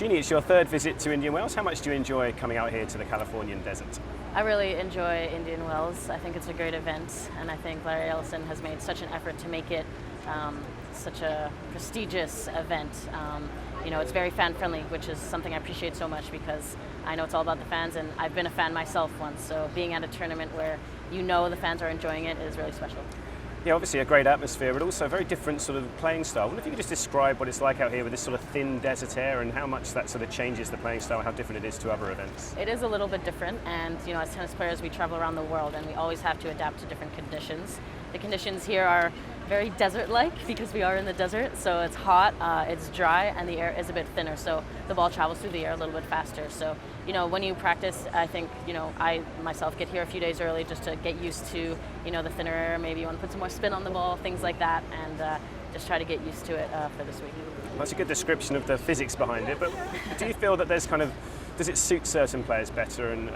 Eugenie, it's your third visit to Indian Wells. How much do you enjoy coming out here to the Californian desert? I really enjoy Indian Wells. I think it's a great event, and I think Larry Ellison has made such an effort to make it such a prestigious event. It's very fan-friendly, which is something I appreciate so much because I know it's all about the fans, and I've been a fan myself once, so being at a tournament where you know the fans are enjoying it is really special. Yeah, obviously a great atmosphere, but also a very different sort of playing style. I wonder if you could just describe what it's like out here with this sort of thin desert air and how much that sort of changes the playing style, how different it is to other events. It is a little bit different, and as tennis players we travel around the world and we always have to adapt to different conditions. The conditions here are very desert-like because we are in the desert, so it's hot, it's dry, and the air is a bit thinner, so the ball travels through the air a little bit faster. So, when you practice, I think, I myself get here a few days early just to get used to, the thinner air. Maybe you want to put some more spin on the ball, things like that, and just try to get used to it for this week. That's a good description of the physics behind it, but do you feel that there's does it suit certain players better, and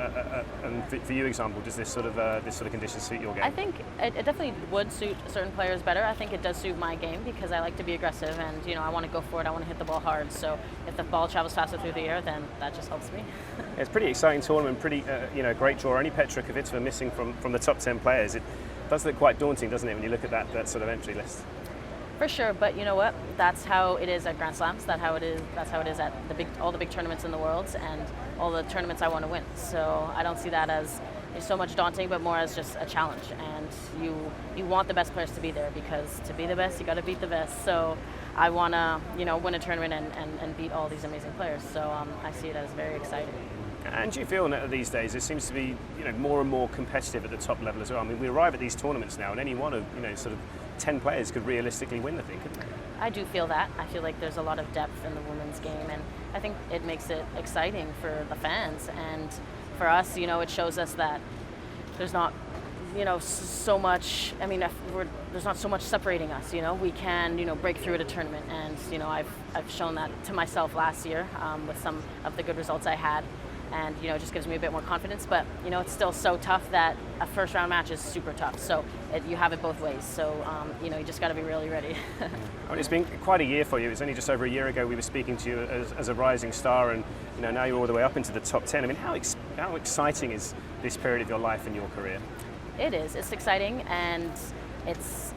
for you, example, does this sort of condition suit your game? I think it definitely would suit certain players better. I think it does suit my game because I like to be aggressive, and I want to go for it. I want to hit the ball hard. So if the ball travels faster through the air, then that just helps me. It's a pretty exciting tournament, pretty great draw. Only Petra Kvitova missing from the top 10 players. It does look quite daunting, doesn't it, when you look at that sort of entry list? For sure, but you know what? That's how it is at Grand Slams. That's how it is at all the big tournaments in the world and all the tournaments I want to win. So I don't see that as so much daunting, but more as just a challenge. And you want the best players to be there because to be the best, you got to beat the best. So I want to win a tournament and beat all these amazing players. So I see it as very exciting. And do you feel that these days it seems to be more and more competitive at the top level as well? I mean, we arrive at these tournaments now, and any one of sort of 10 players could realistically win the thing, couldn't they? I do feel that. I feel like there's a lot of depth in the women's game, and I think it makes it exciting for the fans. And for us, it shows us that there's not so much. I mean, there's not so much separating us. We can break through at a tournament, and I've shown that to myself last year with some of the good results I had. And it just gives me a bit more confidence, but it's still so tough that a first round match is super tough. So you have it both ways. So you just got to be really ready. I mean, it's been quite a year for you. It's only just over a year ago we were speaking to you as a rising star, and now you're all the way up into the top 10. I mean, how exciting is this period of your life and your career? It is. It's exciting, and it's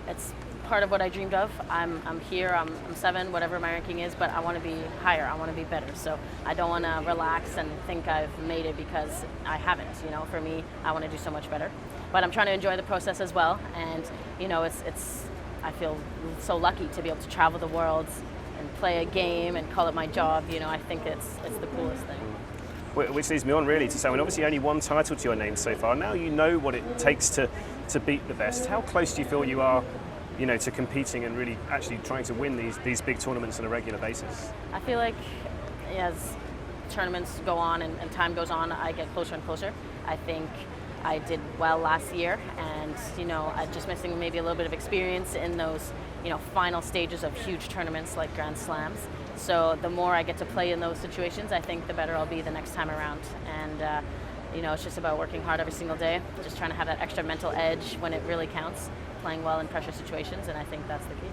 it's part of what I dreamed of. I'm here, I'm 7, whatever my ranking is, but I want to be higher, I want to be better. So I don't want to relax and think I've made it because I haven't. For me, I want to do so much better. But I'm trying to enjoy the process as well, and I feel so lucky to be able to travel the world and play a game and call it my job. I think it's the coolest thing. Which leads me on really to say, obviously only one title to your name so far. Now you know what it takes to beat the best. How close do you feel you are to competing and really actually trying to win these big tournaments on a regular basis? I feel like as tournaments go on and time goes on, I get closer and closer. I think I did well last year, and I'm just missing maybe a little bit of experience in those final stages of huge tournaments like Grand Slams. So the more I get to play in those situations, I think the better I'll be the next time around. And it's just about working hard every single day, just trying to have that extra mental edge when it really counts, playing well in pressure situations, and I think that's the key.